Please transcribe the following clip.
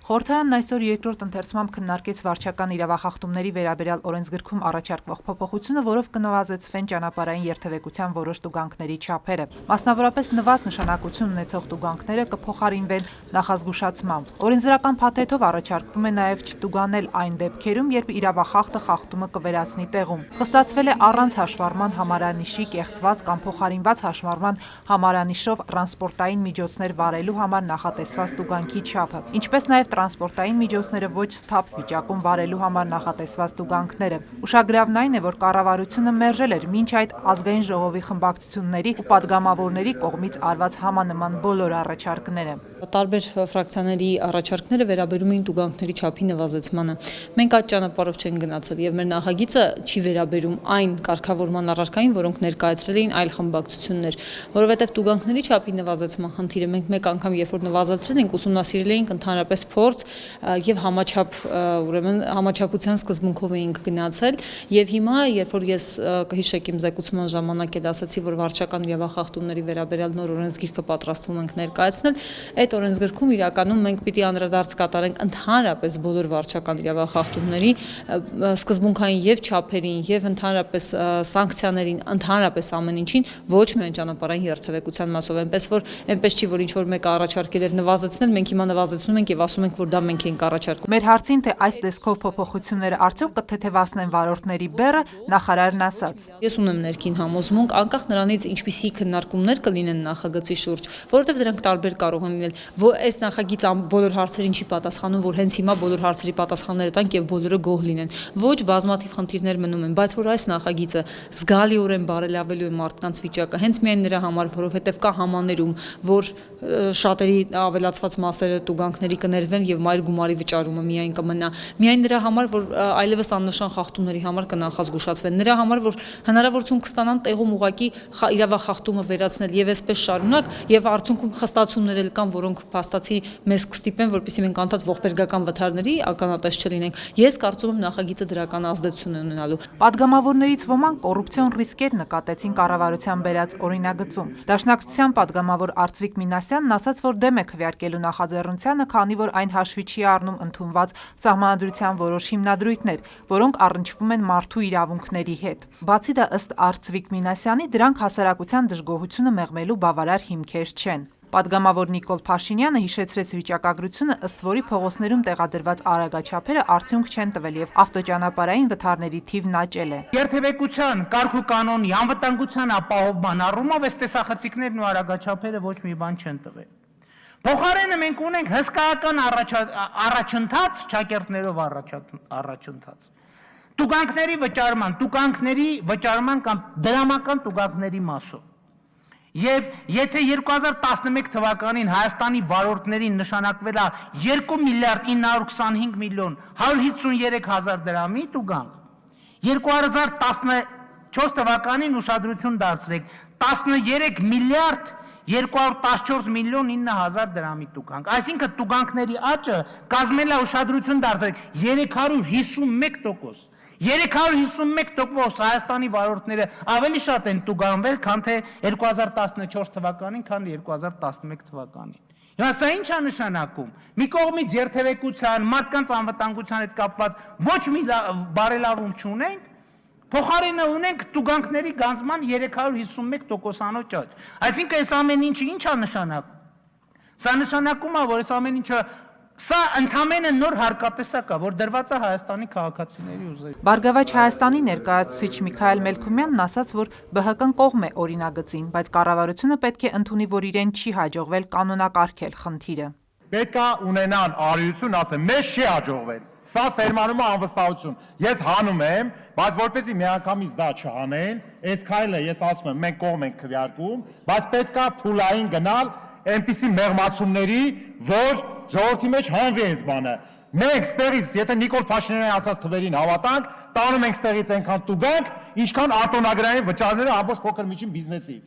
Խորհրդարանն այսօր երկրորդ ընթերցմամբ քննարկեց վարչական իրավախախտումների վերաբերյալ օրենսգրքում առաջարկվող փոփոխությունը, որով կնվազեցվեն ճանապարհային երթևեկության որոշ տուգանքների չափերը։ Մասնավորապես նվազ նշանակություն ունեցող տուգանքները կփոխարինվեն նախազգուշացմամբ։ Օրենսդրական փաթեթով առաջարկվում է նաև չտուգանել այն դեպքերում, երբ իրավախախտը խախտումը կվերացնի տեղում։ Խստացվել է առանց հաշվառման համարանիշի կեղծված կամ փոխարինված հաշվառման համարանիշով տրանսպորտային միջոցներ վարելու համար նախատեսված տուգանքի չափը, ինչպես նաև տրանսպորտային միջոցները ոչ սթափ վիճակում վարելու համար նախատեսված տուգանքները։ Ուշագրավն այն է, որ կառավարությունը մերժել էր մինչ այդ ազգային ժողովի խմբակցությունների ու падգամավորների կողմից արված համանման բոլոր առաջարկները։ Տարբեր ֆրակցիաների առաջարկները վերաբերում էին տուգանքների չափի նվազեցմանը։ Մենք այդ ճանապարհով չենք գնացել եւ մեր նախագիծը չի վերաբերում այն կարգավորման առարկային, որոնք ներկայացրել էին այլ խմբակցություններ, որովհետեւ տուգանքների չափի նվազեցման խնդիրը մենք մեկ անգամ երբ որ նվազեցրել ենք, ուսումնասիրել էինք ընդհանրապես փորձ եւ համաչափ, ուրեմն համաչափության սկզբունքով էինք գնացել եւ հիմա երբ որ ես կհիշեք իմ զեկուցման ժամանակ էլ ասացի, որ վարչական իրավախախտումների վերաբերյալ նոր օրենսգիրքը պատրաստվում ենք ներկայացնել, այդ օրենսգրքում իրականում մենք պիտի անդրադարձ կատարենք ընդհանրապես բոլոր վարչական իրավախախտումների սկզբունքային եւ չափերին եւ ընդհանրապես սանկցիաներին, ընդհանրապես ամեն ինչին, ոչ միայն ճանապարհային երթևեկության մասով, այնպես չի, որ ինչ որ մեկը առաջարկել էր նվազեցնել, մենք հիմա նվազեցնում ենք եւ ասում ենք, որ դա մենք ենք առաջարկում։ Մեր հարցին, թե այս տեսքով փոփոխությունները արդյոք կթեթևացնեն վարորդների բեռը, նախարարն ասաց. Ես ունեմ ներքին համոզմունք, անկախ նրանից ինչպիսի քննարկումներ կլինեն նախագծի շուրջ, որովհետեւ դրանք տարբեր կարող են լինել, որ այս նախագիծը բոլոր հարցերին չի պատասխանում, որ հենց հիմա բոլոր հարցերի պատասխանները տանք եւ բոլորը գոհ լինեն։ Ոչ, բազմաթիվ խնդիրներ մնում են, բայց որ այս նախագիծը զգալիորեն բարելավելու է մարդկանց վիճակը, հենց միայն նրա համար, որովհետեւ կա համաներում, որ շատերի ավելացված մասերը տուգանքների կներվեն եւ մայր գումարի վճարումը միայն կմնա, միայն նրա համար, որ այլևս աննշան խախտումների համար կնախազգուշացվեն, նրա համար, որ հնարավորություն կստանան տեղում ուղակի իրավախախտումը վերացնել եւ այսպես շարունակ եւ արդյունքում խստացումներ էլ կան, որոնք փաստացի մեզ կստիպեն, որպեսզի մենք անդադ ողբերգական վթարների ականատես չլինենք։ Ես կարծում եմ նախագիծը դրական ազդեցություն է ունենալու։ Պատգամավորներից ոմանք կոռուպցիոն ռիսկեր նկատեցին կառավարության բերած օրինագծում։ Դաշնակցության պատգամավոր Արծվիկ Մինասյանն ասաց, որ դեմ է քվեարկելու նախաձեռնությանը, քանի որ այն հաշվի չի առնում ընդունված սահմանադրության որոշ հիմնադրույթներ, որոնք առնչվում են մարդու իրավունքների հետ։ Բացի դա, ըստ Արծվիկ Մինասյանի, դրանք հասարակության դժգոհությունը մեղմելու բավարար հիմքեր չեն։ Պատգամավոր Նիկոլ Փաշինյանը հիշեցրեց վիճակագրությունը, ըստ որի փողոցներում տեղադրված արագաչափերը արդյունք չեն տվել եւ ավտոճանապարհային վթարների թիվն աճել է։ Երթևեկության կարգ ու կանոնի անվտանգության ապահովման առումով այս տեսախցիկներն ու արագաչափերը ոչ մի բան չեն տվել։ Փոխարենը մենք ունենք հսկայական առաջընթաց, ճակերտներով առաջընթաց։ Տուգանքների վճարման կամ դրամական տուգանքների մասով։ Եվ եթե 2011 թվականին Հայաստանի վարորդներին նշանակվել է 2 միլիարդ 925 միլիոն 153 հազար դրամի տուգանք, 2014 թվականին ուշադրություն դարձրեք 13 միլիարդ 214 միլիոն 9 հազար դրամի տուգանք, այսինքն տուգանքների աճը կազմել է ուշադրություն դարձրեք 351%։ 351% Հայաստանի վարորդները ավելի շատ են տուգանվել, քան թե 2014 թվականին, քան 2011 թվականին։ Հիմա սա ինչ է նշանակում։ Մի կողմից երթևեկության, մարդկանց անվտանգության հետ կապված ոչ մի բարելավում չունենք, փոխարենը ունենք տուգանքների գանձման 351%-անոց աճ։ Այսինքն այս ամեն ինչը ինչ է նշանակում։ Սա նշանակում է, որ այս ամեն ինչը Սա ընդամենը նոր հարկատեսակ է, որ դրված է Հայաստանի քաղաքացիների ուզերի։ Բարգավաճ Հայաստանի ներկայացուցիչ Միքայել Մելքումյանն ասաց, որ ԲՀԿ-ն կողմ է օրինագծին, բայց կառավարությունը պետք է ընդունի, որ իրեն չի հաջողվել կանոնակարգել խնդիրը։ Պետք է ունենան արիություն, ասեմ, մեզ չի հաջողվել։ Սա սերմանում է անվստահություն։ Ես հանում եմ, բայց որպեսզի միանգամից դա չհանեն, այս քայլը ես ասում եմ, մենք կողմ ենք քվեարկում, բայց պետք է փուլային գնալ այնպիսի մեղմացումների, որ ժողովրդի մեջ հանվի այս բանը։ Մենք ստեղից, եթե Նիկոլ Փաշինյանի ասած թվերին հավատանք, տանում ենք ստեղից այնքան տուգանք, ինչքան արտոնագրային վճարները ամբողջ փոքր միջին բիզնեսից։